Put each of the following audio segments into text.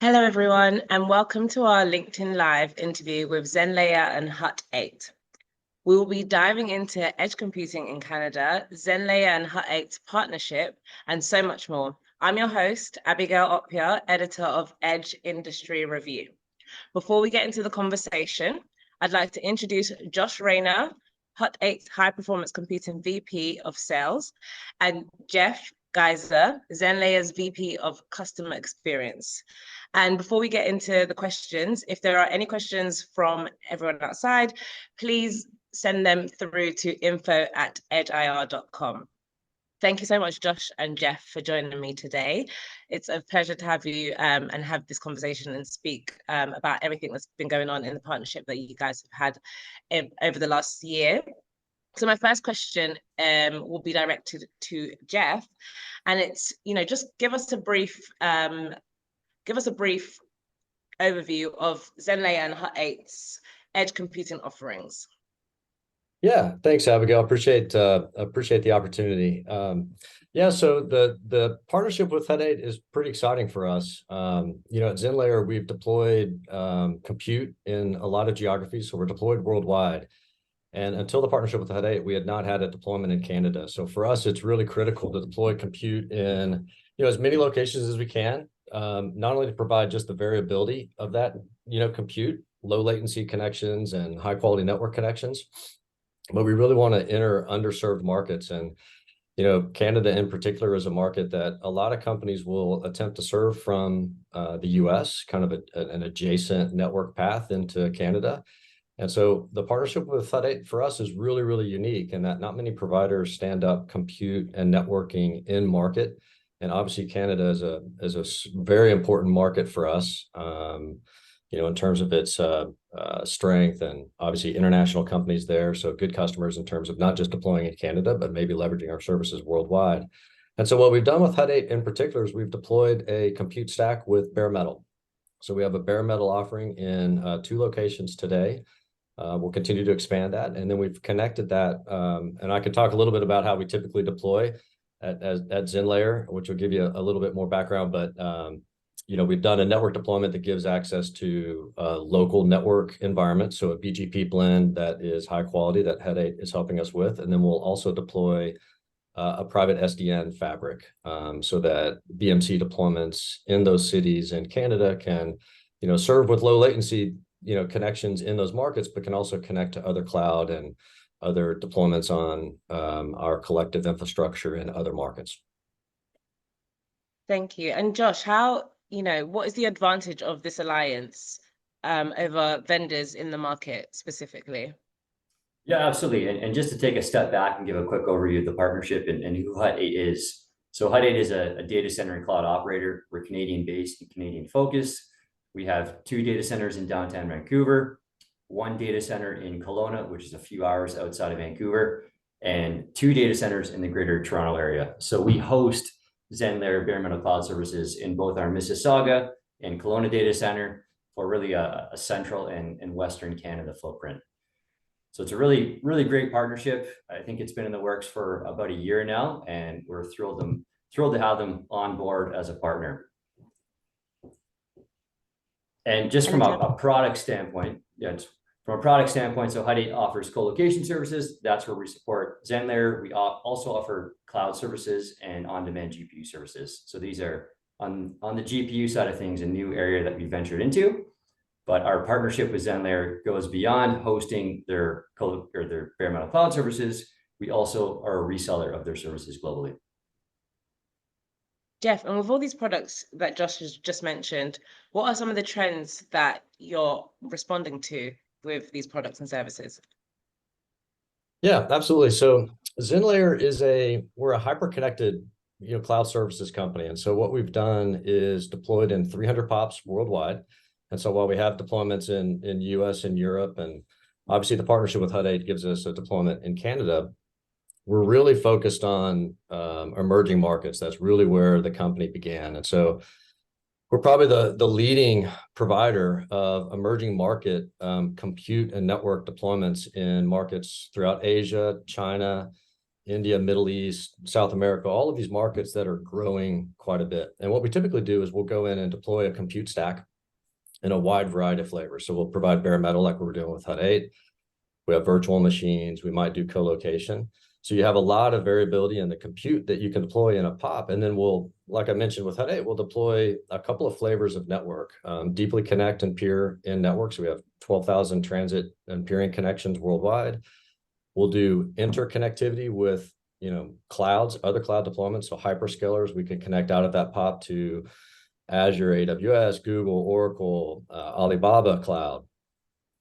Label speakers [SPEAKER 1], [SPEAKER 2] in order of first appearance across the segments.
[SPEAKER 1] Hello, everyone, and welcome to our LinkedIn Live interview with Zenlayer and Hut 8. We will be diving into edge computing in Canada, Zenlayer and Hut 8's partnership, and so much more. I'm your host, Abigail Opia, editor of Edge Industry Review. Before we get into the conversation, I'd like to introduce Josh Rayner, Hut 8's High Performance Computing VP of Sales, and Jeff Geiser, Zenlayer's VP of Customer Experience. And before we get into the questions, if there are any questions from everyone outside, please send them through to info@edgeir.com. Thank you so much, Josh and Jeff, for joining me today. It's a pleasure to have you and have this conversation and speak about everything that's been going on in the partnership that you guys have had over the last year. So my first question will be directed to Jeff, and it's, just give us a brief overview of Zenlayer and Hut 8's edge computing offerings.
[SPEAKER 2] Yeah, thanks, Abigail. Appreciate the opportunity. So the partnership with Hut 8 is pretty exciting for us. At Zenlayer, we've deployed compute in a lot of geographies, so we're deployed worldwide. And until the partnership with Hut 8, we had not had a deployment in Canada. So for us, it's really critical to deploy compute in as many locations as we can. Not only to provide just the variability of that, compute, low latency connections and high quality network connections, but we really want to enter underserved markets. And, Canada in particular is a market that a lot of companies will attempt to serve from the US, kind of an adjacent network path into Canada. And so the partnership with Hut 8 for us is really, really unique in that not many providers stand up compute and networking in market. And obviously Canada is a very important market for us, in terms of its strength, and obviously international companies there. So good customers in terms of not just deploying in Canada, but maybe leveraging our services worldwide. And so what we've done with Hut 8 in particular is we've deployed a compute stack with bare metal. So we have a bare metal offering in 2 locations today. We'll continue to expand that. And then we've connected that. And I can talk a little bit about how we typically deploy at Zenlayer, which will give you a little bit more background. But, we've done a network deployment that gives access to local network environments. So a BGP blend that is high quality that Hut 8 is helping us with. And then we'll also deploy a private SDN fabric so that BMC deployments in those cities in Canada can, serve with low latency connections in those markets, but can also connect to other cloud and other deployments on our collective infrastructure in other markets.
[SPEAKER 1] Thank you. And Josh, what is the advantage of this alliance over vendors in the market specifically?
[SPEAKER 3] Yeah, absolutely. And just to take a step back and give a quick overview of the partnership and who Hut 8 is. So Hut 8 is a data center and cloud operator. We're Canadian based and Canadian focused. We have 2 data centers in downtown Vancouver, 1 data center in Kelowna, which is a few hours outside of Vancouver, and 2 data centers in the greater Toronto area. So we host Zenlayer bare metal cloud services in both our Mississauga and Kelowna data center for really a central and Western Canada footprint. So it's a really, really great partnership. I think it's been in the works for about a year now, and we're thrilled to have them on board as a partner. And just from a product standpoint, so Hut 8 offers co-location services. That's where we support Zenlayer. We also offer cloud services and on-demand GPU services. So these are on the GPU side of things, a new area that we ventured into. But our partnership with Zenlayer goes beyond hosting their bare metal cloud services. We also are a reseller of their services globally.
[SPEAKER 1] Jeff, and with all these products that Josh has just mentioned, what are some of the trends that you're responding to with these products and services?
[SPEAKER 2] Yeah, absolutely. So Zenlayer we're a hyperconnected, cloud services company. And so what we've done is deployed in 300 POPs worldwide. And so while we have deployments in US and Europe, and obviously the partnership with Hut 8 gives us a deployment in Canada, we're really focused on emerging markets. That's really where the company began. And so we're probably the leading provider of emerging market compute and network deployments in markets throughout Asia, China, India, Middle East, South America, all of these markets that are growing quite a bit. And what we typically do is we'll go in and deploy a compute stack in a wide variety of flavors. So we'll provide bare metal like we're doing with Hut 8. We have virtual machines. We might do co-location. So you have a lot of variability in the compute that you can deploy in a POP. And then we'll, like I mentioned with Hut 8, we'll deploy a couple of flavors of network, deeply connect and peer in networks. We have 12,000 transit and peering connections worldwide. We'll do interconnectivity with, clouds, other cloud deployments. So hyperscalers, we can connect out of that POP to Azure, AWS, Google, Oracle, Alibaba Cloud.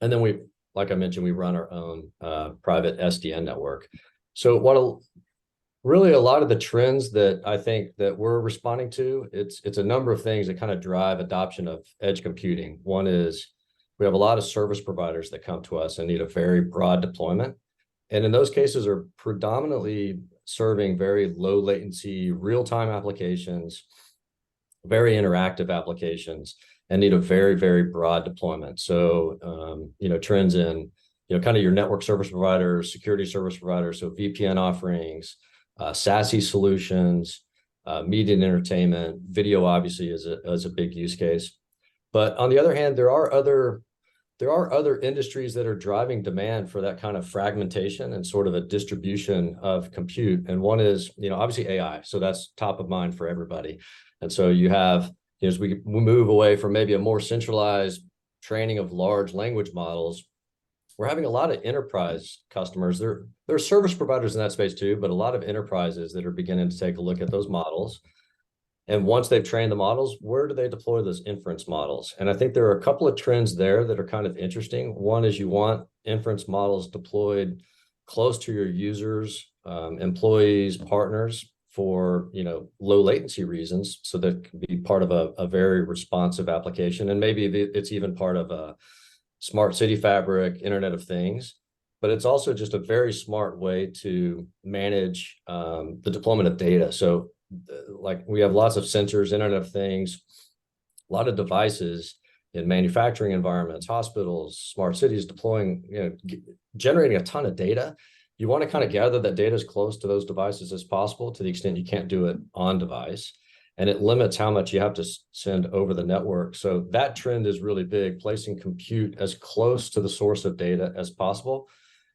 [SPEAKER 2] And then like I mentioned, we run our own private SDN network. So really a lot of the trends that I think that we're responding to, it's a number of things that kind of drive adoption of edge computing. One is we have a lot of service providers that come to us and need a very broad deployment. And in those cases are predominantly serving very low latency, real-time applications, very interactive applications, and need a very, very broad deployment. So, trends in, kind of your network service providers, security service providers, so VPN offerings, SASE solutions, media and entertainment, video obviously is a big use case. But on the other hand, there are other industries that are driving demand for that kind of fragmentation and sort of a distribution of compute. And one is, obviously AI. So that's top of mind for everybody. And so you have, as we move away from maybe a more centralized training of large language models, we're having a lot of enterprise customers. There are service providers in that space too, but a lot of enterprises that are beginning to take a look at those models. And once they've trained the models, where do they deploy those inference models? And I think there are a couple of trends there that are kind of interesting. One is you want inference models deployed close to your users, employees, partners for low latency reasons, so that can be part of a very responsive application. And maybe it's even part of a smart city fabric, Internet of Things. But it's also just a very smart way to manage the deployment of data. So like we have lots of sensors, Internet of Things, a lot of devices in manufacturing environments, hospitals, smart cities deploying, generating a ton of data. You want to kind of gather that data as close to those devices as possible to the extent you can't do it on device. And it limits how much you have to send over the network. So that trend is really big, placing compute as close to the source of data as possible.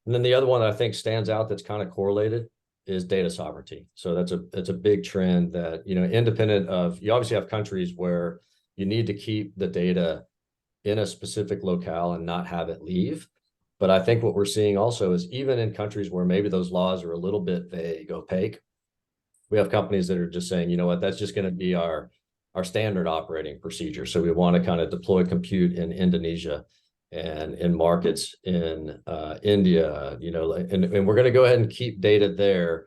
[SPEAKER 2] And then the other one that I think stands out that's kind of correlated is data sovereignty. So that's a big trend that, independent of, you obviously have countries where you need to keep the data in a specific locale and not have it leave. But I think what we're seeing also is even in countries where maybe those laws are a little bit vague, opaque, we have companies that are just saying, you know what, that's just going to be our standard operating procedure. So we want to kind of deploy compute in Indonesia and in markets in India, and we're going to go ahead and keep data there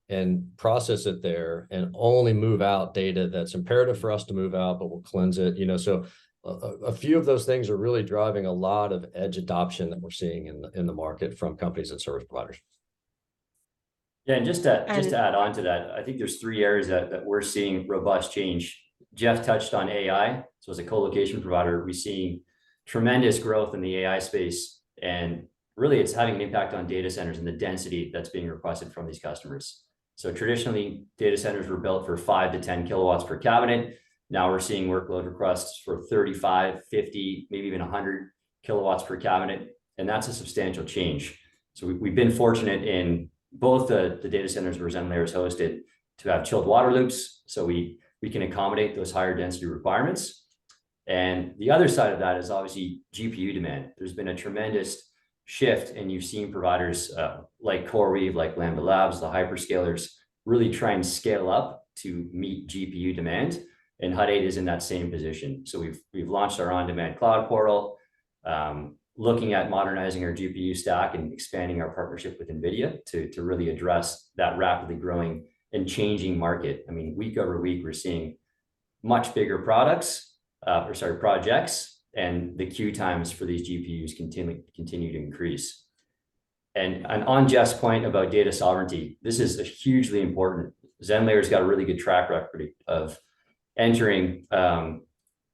[SPEAKER 2] and process it there and only move out data that's imperative for us to move out, but we'll cleanse it, So a few of those things are really driving a lot of edge adoption that we're seeing in the market from companies and service providers.
[SPEAKER 3] Yeah, and just to add on to that, I think there's 3 areas that we're seeing robust change. Jeff touched on AI. So as a co-location provider, we see tremendous growth in the AI space, and really it's having an impact on data centers and the density that's being requested from these customers. So traditionally, data centers were built for 5 to 10 kilowatts per cabinet. Now we're seeing workload requests for 35, 50, maybe even 100 kilowatts per cabinet, and that's a substantial change. So we've been fortunate in both the data centers where Zenlayer is hosted to have chilled water loops, so we can accommodate those higher density requirements. And the other side of that is obviously GPU demand. There's been a tremendous shift, and you've seen providers like CoreWeave, like Lambda Labs, the hyperscalers, really try and scale up to meet GPU demand. And Hut 8 is in that same position. So we've launched our on-demand cloud portal, looking at modernizing our GPU stack and expanding our partnership with NVIDIA to really address that rapidly growing and changing market. I mean, week over week, we're seeing much bigger projects, and the queue times for these GPUs continue to increase. And on Jeff's point about data sovereignty, this is hugely important. Zenlayer's got a really good track record of entering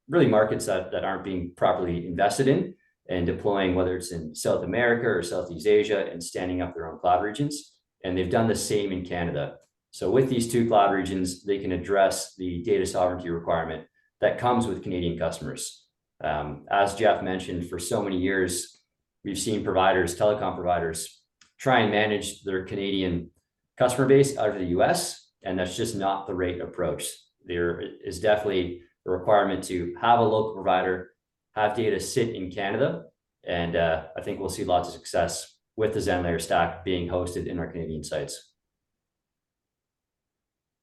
[SPEAKER 3] really markets that aren't being properly invested in and deploying, whether it's in South America or Southeast Asia, and standing up their own cloud regions. and they've done the same in Canada. So with these two cloud regions, they can address the data sovereignty requirement that comes with Canadian customers. As Jeff mentioned, for so many years, we've seen providers, telecom providers, try and manage their Canadian customer base out of the US, and that's just not the right approach. There is definitely a requirement to have a local provider, have data sit in Canada, and I think we'll see lots of success with the Zenlayer stack being hosted in our Canadian sites.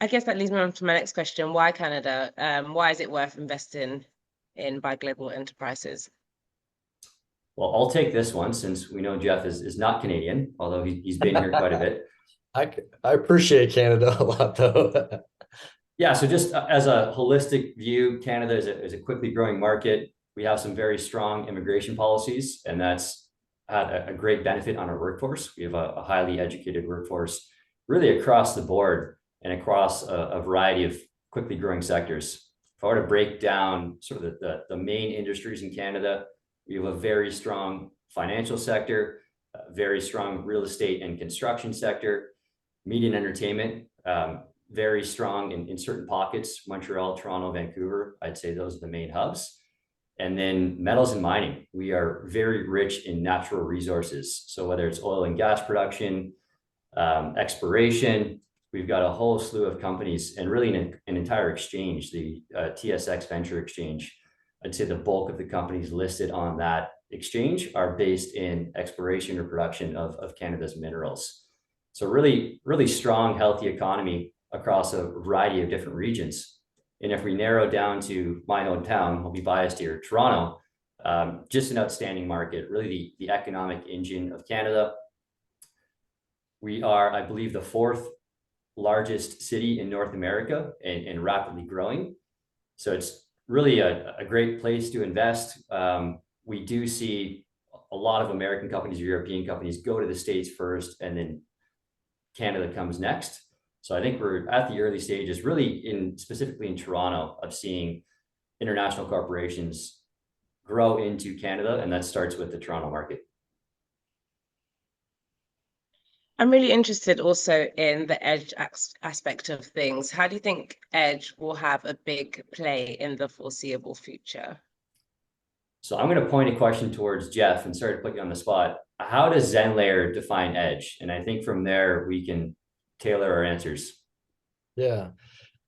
[SPEAKER 1] I guess that leads me on to my next question. Why Canada? Why is it worth investing in by global enterprises?
[SPEAKER 3] Well, I'll take this one since we know Jeff is not Canadian, although he's been here quite a bit.
[SPEAKER 2] I appreciate Canada a lot, though.
[SPEAKER 3] Yeah, so just as a holistic view, Canada is a quickly growing market. We have some very strong immigration policies, and that's had a great benefit on our workforce. We have a highly educated workforce really across the board and across a variety of quickly growing sectors. If I were to break down sort of the main industries in Canada, we have a very strong financial sector, a very strong real estate and construction sector, media and entertainment, very strong in certain pockets, Montreal, Toronto, Vancouver. I'd say those are the main hubs. And then metals and mining. We are very rich in natural resources. So whether it's oil and gas production, exploration, we've got a whole slew of companies and really an entire exchange, the TSX Venture Exchange. I'd say the bulk of the companies listed on that exchange are based in exploration or production of Canada's minerals. So really, really strong, healthy economy across a variety of different regions. And if we narrow down to my hometown, I'll be biased here, Toronto, just an outstanding market, really the economic engine of Canada. We are, I believe, the fourth largest city in North America and rapidly growing. So it's really a great place to invest. We do see a lot of American companies or European companies go to the States first, and then Canada comes next. So I think we're at the early stages, really specifically in Toronto, of seeing international corporations grow into Canada, and that starts with the Toronto market.
[SPEAKER 1] I'm really interested also in the edge aspect of things. How do you think edge will have a big play in the foreseeable future?
[SPEAKER 3] So I'm going to point a question towards Jeff and sorry to put you on the spot. How does Zenlayer define edge? And I think from there we can tailor our answers.
[SPEAKER 2] Yeah.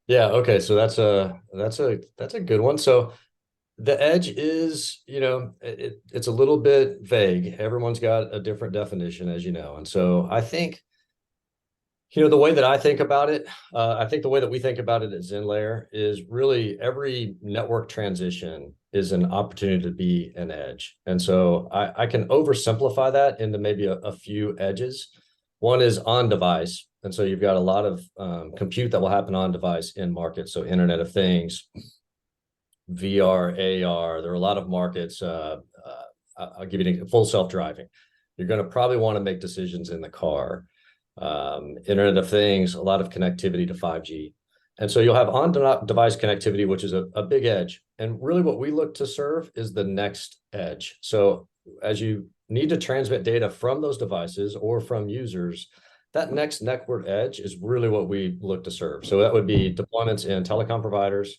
[SPEAKER 2] Okay. So that's a good one. So the edge is, it's a little bit vague. Everyone's got a different definition, as you know. And so I think, the way that I think about it, I think the way that we think about it at Zenlayer is really every network transition is an opportunity to be an edge. And so I can oversimplify that into maybe a few edges. One is on device. And so you've got a lot of compute that will happen on device in markets. So Internet of Things, VR, AR, there are a lot of markets. I'll give you full self-driving. You're going to probably want to make decisions in the car. Internet of Things, a lot of connectivity to 5G. And so you'll have on-device connectivity, which is a big edge. And really what we look to serve is the next edge. So as you need to transmit data from those devices or from users, that next network edge is really what we look to serve. So that would be deployments in telecom providers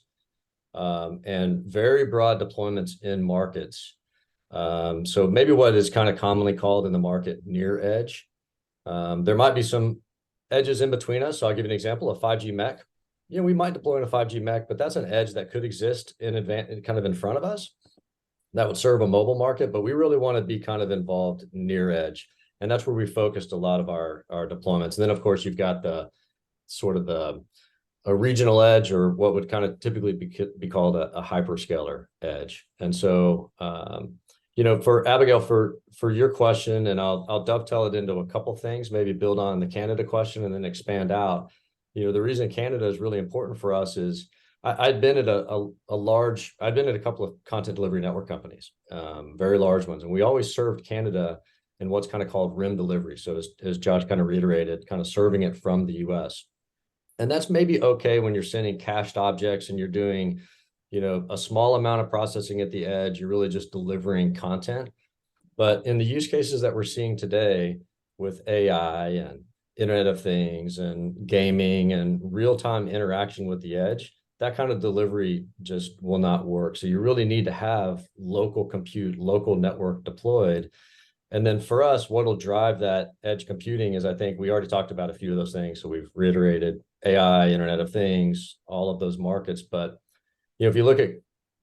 [SPEAKER 2] and very broad deployments in markets. So maybe what is kind of commonly called in the market near edge. There might be some edges in between us. So I'll give you an example of 5G MEC. We might deploy in a 5G MEC, but that's an edge that could exist in kind of in front of us that would serve a mobile market, but we really want to be kind of involved near edge. And that's where we focused a lot of our deployments. And then, of course, you've got the sort of a regional edge, or what would kind of typically be called a hyperscaler edge. And so, for Abigail, for your question, and I'll dovetail it into a couple things, maybe build on the Canada question and then expand out. The reason Canada is really important for us is I'd been at a couple of content delivery network companies, very large ones, and we always served Canada in what's kind of called rim delivery. So as Josh kind of reiterated, kind of serving it from the US. And that's maybe okay when you're sending cached objects and you're doing, a small amount of processing at the edge, you're really just delivering content. But in the use cases that we're seeing today with AI and Internet of Things and gaming and real-time interaction with the edge, that kind of delivery just will not work. So you really need to have local compute, local network deployed. And then for us, what'll drive that edge computing is, I think we already talked about a few of those things. So we've reiterated AI, Internet of Things, all of those markets. But if you look at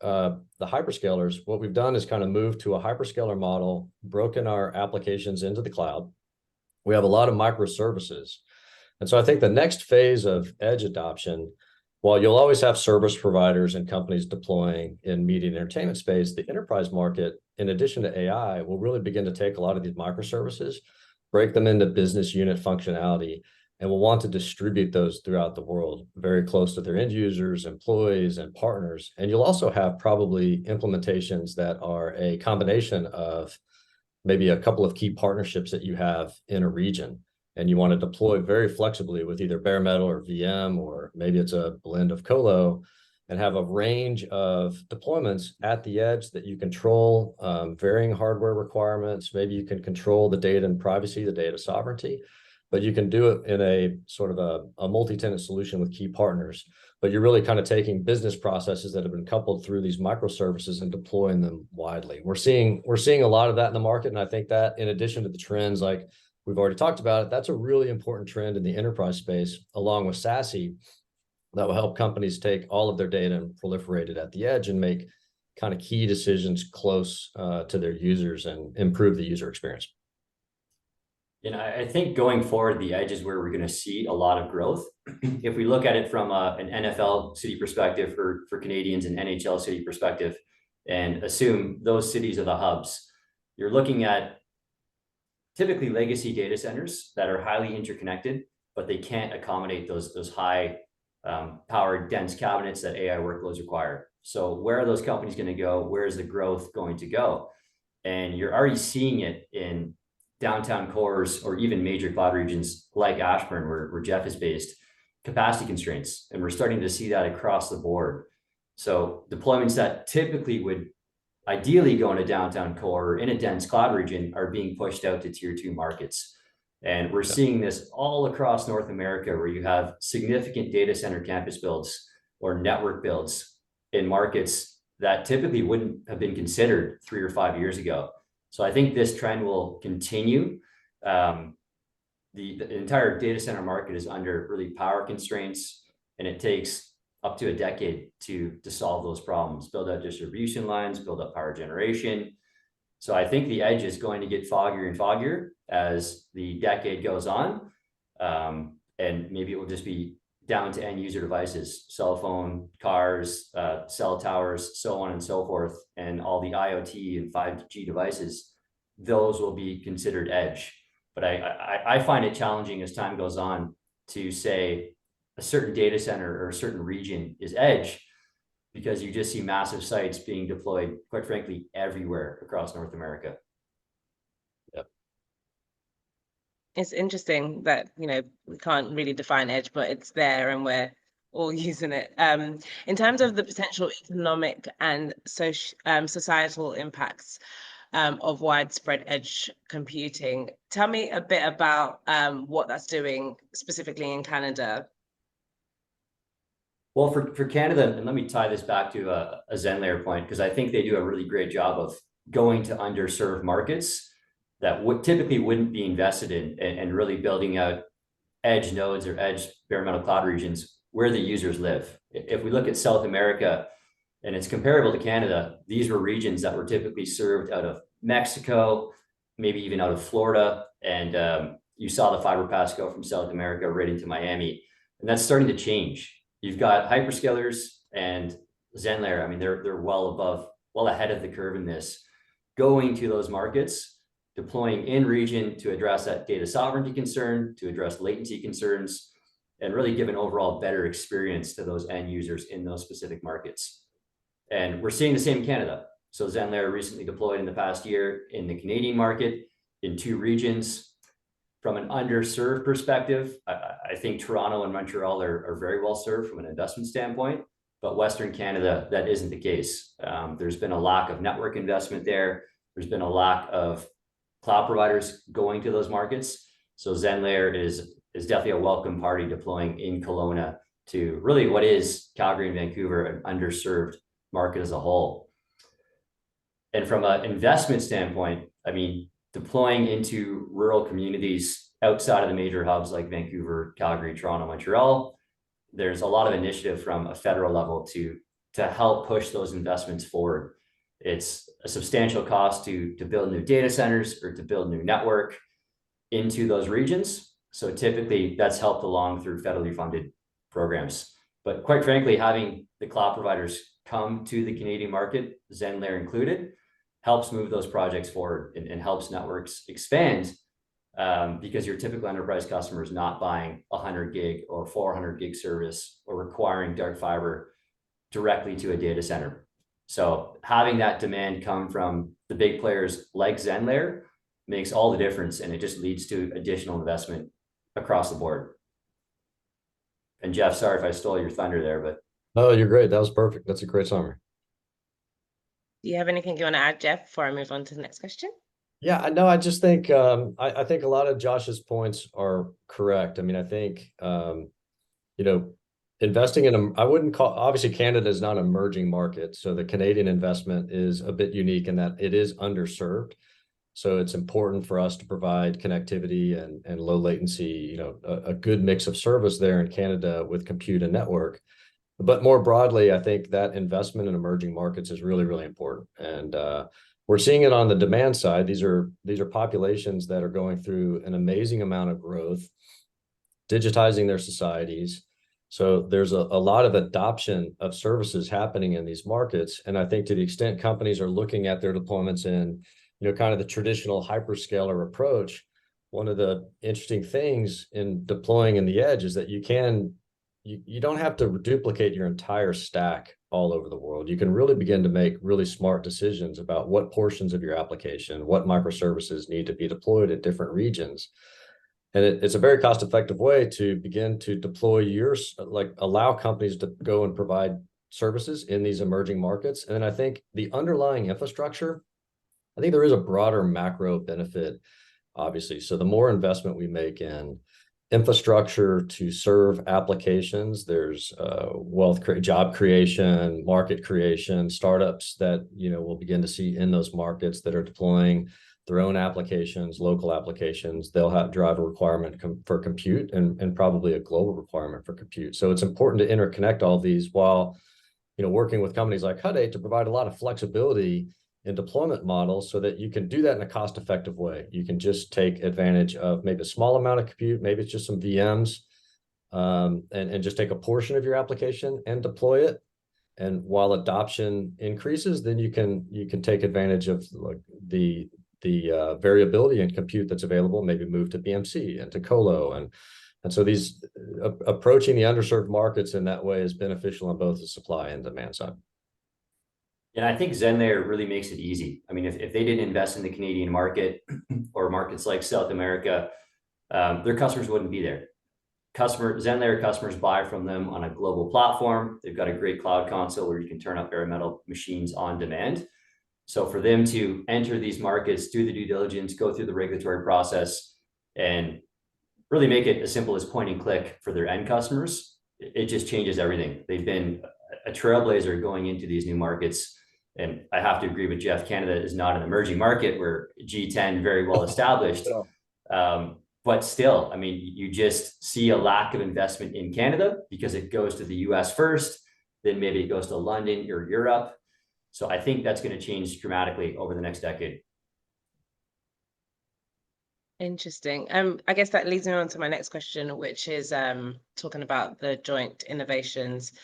[SPEAKER 2] the hyperscalers, what we've done is kind of moved to a hyperscaler model, broken our applications into the cloud. We have a lot of microservices. And so I think the next phase of edge adoption, while you'll always have service providers and companies deploying in media and entertainment space, the enterprise market, in addition to AI, will really begin to take a lot of these microservices, break them into business unit functionality, and will want to distribute those throughout the world, very close to their end users, employees, and partners. And you'll also have probably implementations that are a combination of maybe a couple of key partnerships that you have in a region, and you want to deploy very flexibly with either bare metal or VM, or maybe it's a blend of colo, and have a range of deployments at the edge that you control, varying hardware requirements. Maybe you can control the data and privacy, the data sovereignty, but you can do it in a sort of a multi-tenant solution with key partners. But you're really kind of taking business processes that have been coupled through these microservices and deploying them widely. We're seeing a lot of that in the market. And I think that, in addition to the trends, like we've already talked about it, that's a really important trend in the enterprise space, along with SASE, that will help companies take all of their data and proliferate it at the edge and make kind of key decisions close to their users and improve the user experience.
[SPEAKER 3] I think going forward, the edge is where we're going to see a lot of growth. If we look at it from an NFL city perspective for Canadians, and NHL city perspective, and assume those cities are the hubs, you're looking at typically legacy data centers that are highly interconnected, but they can't accommodate those high powered dense cabinets that AI workloads require. So where are those companies going to go? Where is the growth going to go? And you're already seeing it in downtown cores, or even major cloud regions like Ashburn, where Jeff is based, capacity constraints. And we're starting to see that across the board. So deployments that typically would ideally go in a downtown core or in a dense cloud region are being pushed out to tier 2 markets. And we're seeing this all across North America, where you have significant data center campus builds or network builds in markets that typically wouldn't have been considered 3 or 5 years ago. So I think this trend will continue. The entire data center market is under really power constraints, and it takes up to a decade to solve those problems, build out distribution lines, build up power generation. So I think the edge is going to get foggier and foggier as the decade goes on. And maybe it will just be down to end user devices, cell phone, cars, cell towers, so on and so forth, and all the IoT and 5G devices, those will be considered edge. But I find it challenging as time goes on to say a certain data center or a certain region is edge, because you just see massive sites being deployed, quite frankly, everywhere across North America.
[SPEAKER 2] Yep.
[SPEAKER 1] It's interesting that, we can't really define edge, but it's there and we're all using it. In terms of the potential economic and societal impacts of widespread edge computing, tell me a bit about what that's doing specifically in Canada.
[SPEAKER 3] Well, for Canada, and let me tie this back to a Zenlayer point, because I think they do a really great job of going to underserved markets that typically wouldn't be invested in, and really building out edge nodes or edge bare metal cloud regions where the users live. If we look at South America, and it's comparable to Canada, these were regions that were typically served out of Mexico, maybe even out of Florida. And you saw the fiber paths go from South America right into Miami. And that's starting to change. You've got hyperscalers and Zenlayer. I mean, they're well ahead of the curve in this, going to those markets, deploying in region to address that data sovereignty concern, to address latency concerns, and really give an overall better experience to those end users in those specific markets. And we're seeing the same in Canada. So Zenlayer recently deployed in the past year in the Canadian market in 2 regions. From an underserved perspective, I think Toronto and Montreal are very well served from an investment standpoint, but Western Canada, that isn't the case. There's been a lack of network investment there. There's been a lack of cloud providers going to those markets. So Zenlayer is is definitely a welcome party deploying in Kelowna to really what is Calgary and Vancouver, an underserved market as a whole. And from an investment standpoint, I mean, deploying into rural communities outside of the major hubs like Vancouver, Calgary, Toronto, Montreal, there's a lot of initiative from a federal level to help push those investments forward. It's a substantial cost to build new data centers or to build new network into those regions. So typically that's helped along through federally funded programs. But quite frankly, having the cloud providers come to the Canadian market, Zenlayer included, helps move those projects forward and helps networks expand, because your typical enterprise customer is not buying 100 gig or 400 gig service or requiring dark fiber directly to a data center. So having that demand come from the big players like Zenlayer makes all the difference, and it just leads to additional investment across the board. And Jeff, sorry if I stole your thunder there, but
[SPEAKER 2] No, you're great. That was perfect. That's a great summary.
[SPEAKER 1] Do you have anything you want to add, Jeff, before I move on to the next question?
[SPEAKER 2] Yeah, I know. I just think I think a lot of Josh's points are correct. I mean, I think you know, investing in I wouldn't call, obviously Canada is not an emerging market, so the Canadian investment is a bit unique in that it is underserved. So it's important for us to provide connectivity and low latency, you know, a good mix of service there in Canada with compute and network. But more broadly, I think that investment in emerging markets is really, really important. And we're seeing it on the demand side. These are populations that are going through an amazing amount of growth, digitizing their societies. So there's a lot of adoption of services happening in these markets. And I think to the extent companies are looking at their deployments in, you know, kind of the traditional hyperscaler approach, one of the interesting things in deploying in the edge is that you don't have to duplicate your entire stack all over the world. You can really begin to make really smart decisions about what portions of your application, what microservices need to be deployed at different regions. And it's a very cost-effective way to begin to deploy allow companies to go and provide services in these emerging markets. And then I think the underlying infrastructure, I think there is a broader macro benefit, obviously. So the more investment we make in infrastructure to serve applications, there's job creation, market creation, startups that, you know, we'll begin to see in those markets that are deploying their own applications, local applications. They'll drive a requirement for compute and probably a global requirement for compute. So it's important to interconnect all these while, you know, working with companies like Hut 8 to provide a lot of flexibility in deployment models so that you can do that in a cost-effective way. You can just take advantage of maybe a small amount of compute, maybe it's just some VMs, and just take a portion of your application and deploy it. And while adoption increases, then you can take advantage of like the variability in compute that's available, maybe move to BMC and to Colo. And so these approaching the underserved markets in that way is beneficial on both the supply and demand side.
[SPEAKER 3] And I think Zenlayer really makes it easy. I mean, if they didn't invest in the Canadian market or markets like South America, their customers wouldn't be there. Zenlayer customers buy from them on a global platform. They've got a great cloud console where you can turn up bare metal machines on demand. So for them to enter these markets, do the due diligence, go through the regulatory process, and really make it as simple as point and click for their end customers, it just changes everything. They've been a trailblazer going into these new markets. And I have to agree with Jeff, Canada is not an emerging market. We're G10, very well established. But still, I mean, you just see a lack of investment in Canada because it goes to the US first, then maybe it goes to London or Europe. So I think that's going to change dramatically over the next decade.
[SPEAKER 1] Interesting. I guess that leads me on to my next question, which is talking about the joint innovations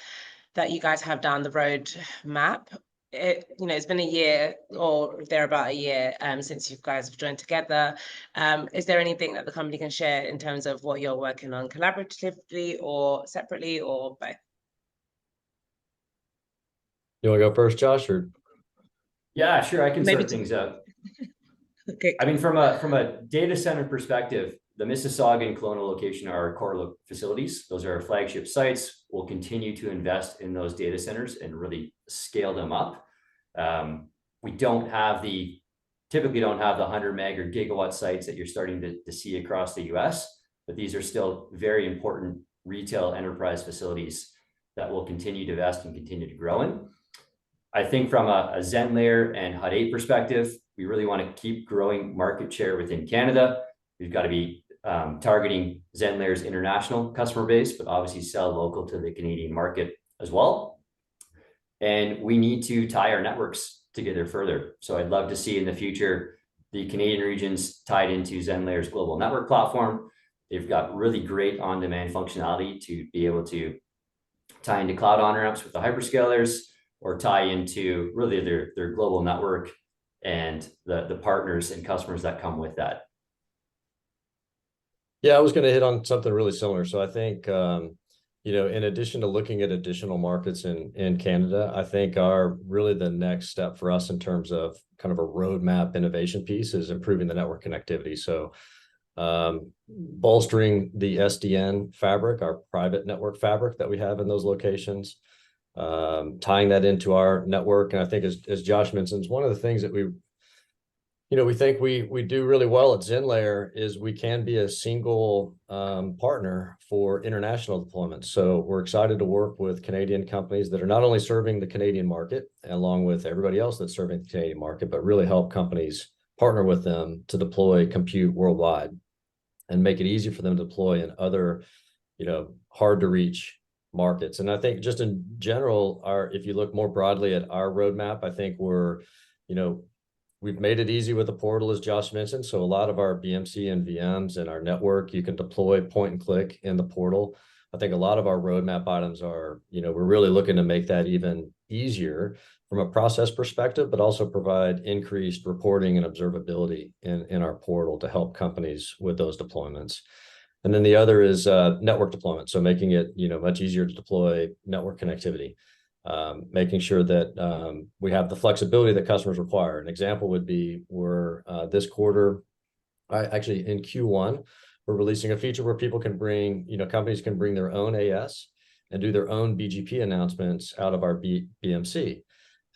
[SPEAKER 1] that you guys have down the road map. It's been a year or thereabout a year since you guys have joined together. Is there anything that the company can share in terms of what you're working on collaboratively or separately or both?
[SPEAKER 2] You want to go first, Josh, or?
[SPEAKER 3] Yeah, sure. I can sort things out.
[SPEAKER 1] Okay.
[SPEAKER 3] I mean, from a data center perspective, the Mississauga and Kelowna location are our core facilities. Those are our flagship sites. We'll continue to invest in those data centers and really scale them up. We typically don't have the 100 meg or gigawatt sites that you're starting to see across the US. but these are still very important retail enterprise facilities that will continue to invest and continue to grow in. I think from a Zenlayer and Hut 8 perspective, we really want to keep growing market share within Canada. We've got to be targeting Zenlayer's international customer base, but obviously sell local to the Canadian market as well. And we need to tie our networks together further. So I'd love to see in the future the Canadian regions tied into Zenlayer's global network platform. They've got really great on-demand functionality to be able to tie into cloud on-ramps with the hyperscalers, or tie into really their global network and the partners and customers that come with that.
[SPEAKER 2] Yeah, I was going to hit on something really similar. So I think, in addition to looking at additional markets in Canada, I think really the next step for us in terms of kind of a roadmap innovation piece is improving the network connectivity. So bolstering the SDN fabric, our private network fabric that we have in those locations, tying that into our network. And I think as Josh mentions, one of the things that we think we do really well at Zenlayer is we can be a single partner for international deployments. So we're excited to work with Canadian companies that are not only serving the Canadian market, along with everybody else that's serving the Canadian market, but really help companies partner with them to deploy compute worldwide and make it easy for them to deploy in other, hard to reach markets. And I think just in general, if you look more broadly at our roadmap, I think we've made it easy with the portal, as Josh mentioned. So a lot of our BMC and VMs and our network, you can deploy point and click in the portal. I think a lot of our roadmap items are, we're really looking to make that even easier from a process perspective, but also provide increased reporting and observability in our portal to help companies with those deployments. And then the other is network deployment. So making it, much easier to deploy network connectivity. Making sure that we have the flexibility that customers require. An example would be this quarter, actually in Q1, we're releasing a feature where people can companies can bring their own AS and do their own BGP announcements out of our BMC.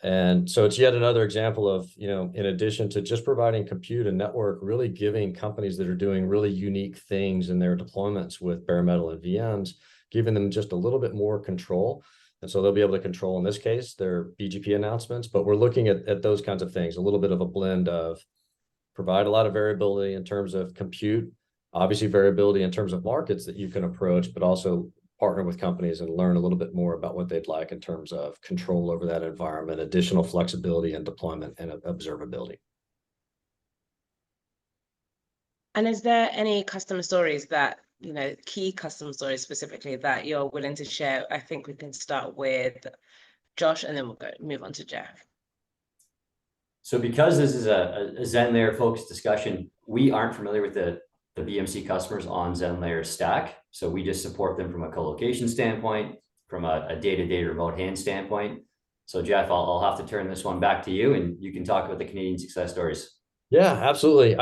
[SPEAKER 2] And so it's yet another example of, in addition to just providing compute and network, really giving companies that are doing really unique things in their deployments with bare metal and VMs, giving them just a little bit more control. And so they'll be able to control, in this case, their BGP announcements. But we're looking at those kinds of things, a little bit of a blend of provide a lot of variability in terms of compute, obviously variability in terms of markets that you can approach, but also partner with companies and learn a little bit more about what they'd like in terms of control over that environment, additional flexibility and deployment and observability.
[SPEAKER 1] And is there any customer stories that, key customer stories specifically that you're willing to share? I think we can start with Josh and then we'll move on to Jeff.
[SPEAKER 3] So because this is a Zenlayer focused discussion, we aren't familiar with the BMC customers on Zenlayer stack. So we just support them from a co-location standpoint, from a day-to-day remote hand standpoint. So Jeff, I'll have to turn this one back to you and you can talk about the Canadian success stories.
[SPEAKER 2] Yeah, absolutely.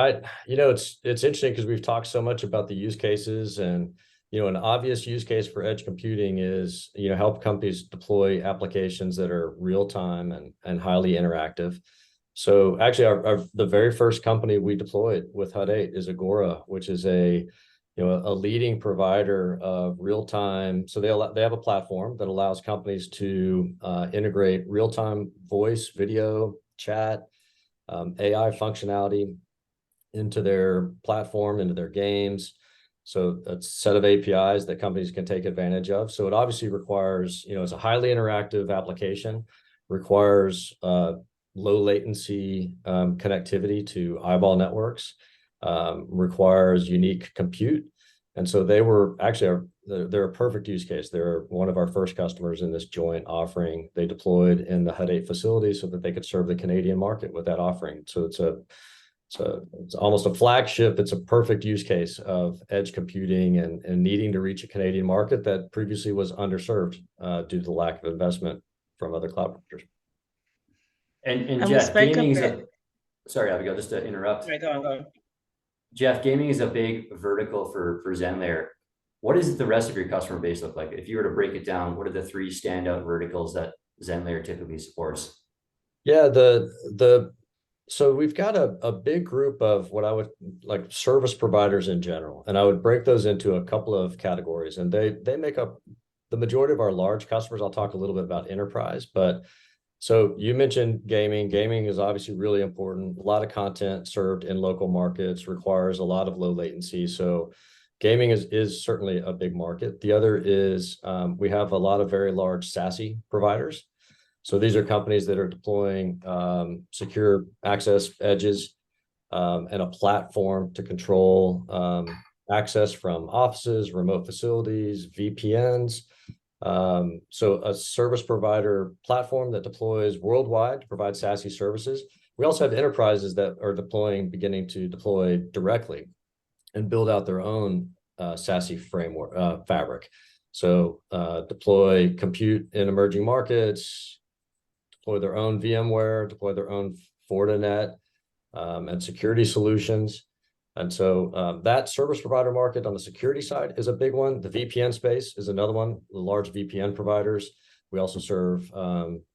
[SPEAKER 2] It's interesting because we've talked so much about the use cases, and an obvious use case for edge computing is help companies deploy applications that are real time and highly interactive. So actually, the very first company we deployed with Hut 8 is Agora, which is a leading provider of real time. So they have a platform that allows companies to integrate real time voice, video, chat, AI functionality into their platform, into their games. So a set of APIs that companies can take advantage of. So it obviously requires, it's a highly interactive application, requires low latency connectivity to eyeball networks, requires unique compute. And so they're a perfect use case. They're one of our first customers in this joint offering. They deployed in the Hut 8 facility so that they could serve the Canadian market with that offering. So it's almost a flagship. It's a perfect use case of edge computing and needing to reach a Canadian market that previously was underserved due to the lack of investment from other cloud providers.
[SPEAKER 3] And Jeff, gaming is sorry, Abigail, just to interrupt.
[SPEAKER 1] Sorry, go on.
[SPEAKER 3] Jeff, gaming is a big vertical for Zenlayer. What does the rest of your customer base look like? If you were to break it down, what are the three standout verticals that Zenlayer typically supports?
[SPEAKER 2] Yeah, the So we've got a big group of what I would like service providers in general, and I would break those into a couple of categories, and they make up the majority of our large customers. I'll talk a little bit about enterprise, but so you mentioned gaming. Gaming is obviously really important. A lot of content served in local markets requires a lot of low latency. So gaming is certainly a big market. The other is we have a lot of very large SASE providers. So these are companies that are deploying secure access edges and a platform to control access from offices, remote facilities, VPNs. So a service provider platform that deploys worldwide to provide SASE services. We also have enterprises that are beginning to deploy directly and build out their own SASE framework fabric. So deploy compute in emerging markets, deploy their own VMware, deploy their own Fortinet and security solutions. And so that service provider market on the security side is a big one. The VPN space is another one, the large VPN providers. We also serve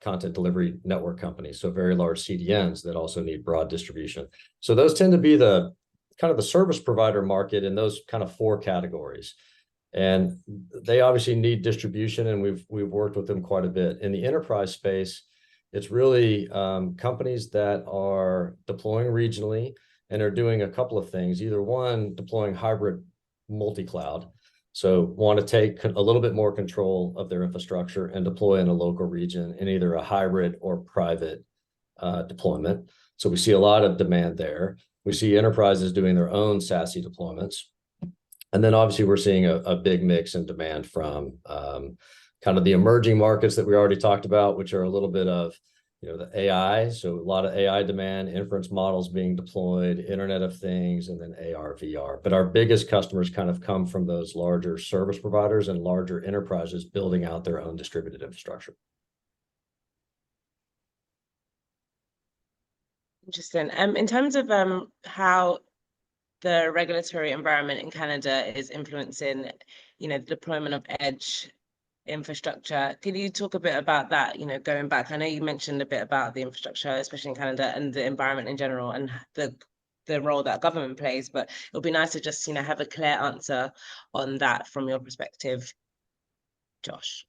[SPEAKER 2] content delivery network companies, so very large CDNs that also need broad distribution. So those tend to be the kind of the service provider market in those kind of four categories. And they obviously need distribution, and we've worked with them quite a bit. In the enterprise space, it's really companies that are deploying regionally and are doing a couple of things. Either one, deploying hybrid multi-cloud. So want to take a little bit more control of their infrastructure and deploy in a local region in either a hybrid or private deployment. So we see a lot of demand there. We see enterprises doing their own SASE deployments. And then obviously we're seeing a big mix in demand from kind of the emerging markets that we already talked about, which are a little bit of, the AI. So a lot of AI demand, inference models being deployed, Internet of Things, and then AR, VR. But our biggest customers kind of come from those larger service providers and larger enterprises building out their own distributed infrastructure.
[SPEAKER 1] Interesting. In terms of how the regulatory environment in Canada is influencing, the deployment of edge infrastructure. Can you talk a bit about that, going back? I know you mentioned a bit about the infrastructure, especially in Canada, and the environment in general, and the role that government plays, but it'll be nice to just, have a clear answer on that from your perspective, Josh.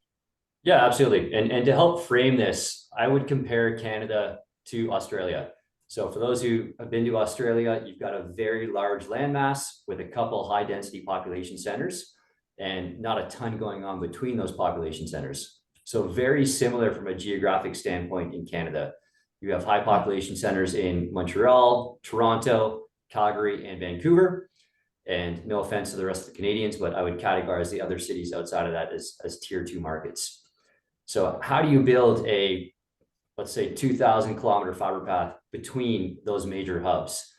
[SPEAKER 3] Yeah, absolutely. And to help frame this, I would compare Canada to Australia. So for those who have been to Australia, you've got a very large landmass with a couple high density population centers and not a ton going on between those population centers. So very similar from a geographic standpoint in Canada. You have high population centers in Montreal, Toronto, Calgary, and Vancouver. And no offense to the rest of the Canadians, but I would categorize the other cities outside of that as tier 2 markets. So how do you build a, let's say, 2,000 kilometer fiber path between those major hubs?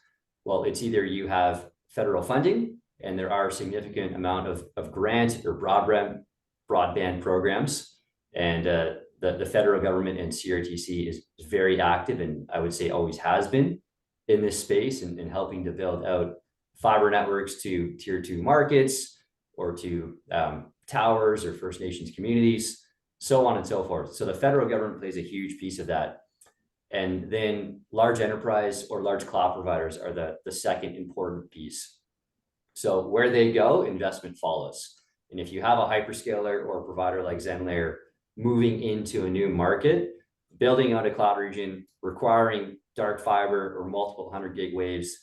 [SPEAKER 3] Well, it's either you have federal funding, and there are a significant amount of grant or broadband programs. And the federal government and CRTC is very active, and I would say always has been in this space and helping to build out fiber networks to tier 2 markets or to towers or First Nations communities, so on and so forth. So the federal government plays a huge piece of that. And then large enterprise or large cloud providers are the second important piece. So where they go, investment follows. And if you have a hyperscaler or a provider like Zenlayer moving into a new market, building out a cloud region, requiring dark fiber or multiple 100 gig waves,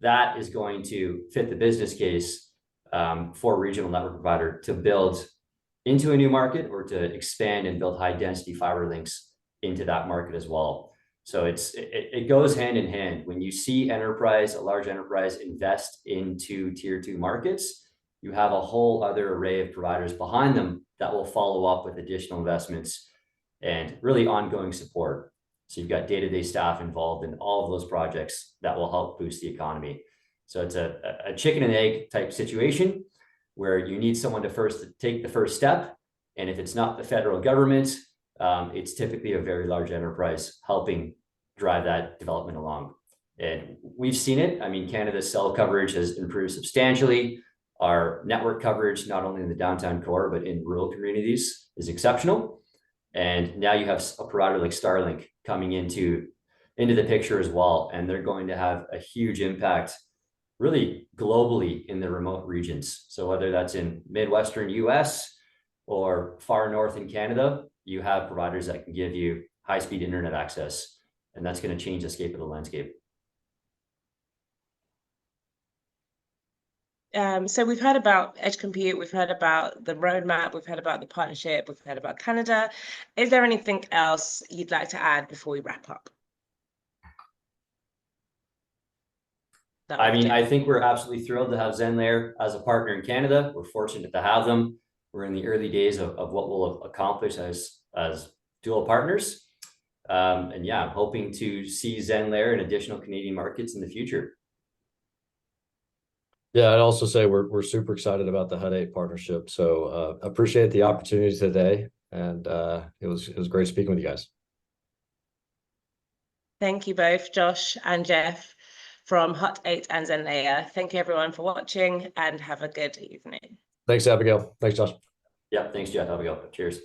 [SPEAKER 3] that is going to fit the business case for a regional network provider to build into a new market or to expand and build high density fiber links into that market as well. So it goes hand in hand. When you see a large enterprise invest into tier 2 markets, you have a whole other array of providers behind them that will follow up with additional investments and really ongoing support. So you've got day-to-day staff involved in all of those projects that will help boost the economy. So it's a chicken and egg type situation where you need someone to take the first step. And if it's not the federal government, it's typically a very large enterprise helping drive that development along. And we've seen it. I mean, Canada's cell coverage has improved substantially. Our network coverage, not only in the downtown core, but in rural communities, is exceptional. And now you have a provider like Starlink coming into into the picture as well. And they're going to have a huge impact really globally in the remote regions. So whether that's in Midwestern US or far north in Canada, you have providers that can give you high-speed internet access, and that's going to change the scape of the landscape.
[SPEAKER 1] So we've heard about edge compute, we've heard about the roadmap, we've heard about the partnership, we've heard about Canada. Is there anything else you'd like to add before we wrap up?
[SPEAKER 3] I mean, I think we're absolutely thrilled to have Zenlayer as a partner in Canada. We're fortunate to have them. We're in the early days of what we'll accomplish as dual partners. And yeah, I'm hoping to see Zenlayer in additional Canadian markets in the future.
[SPEAKER 2] Yeah, I'd also say we're super excited about the Hut 8 partnership. So appreciate the opportunity today, and it was great speaking with you guys.
[SPEAKER 1] Thank you both, Josh and Jeff from Hut 8 and Zenlayer. Thank you everyone for watching, and have a good evening.
[SPEAKER 2] Thanks, Abigail. Thanks, Josh.
[SPEAKER 3] Yeah, thanks, Jeff. Abigail. Cheers.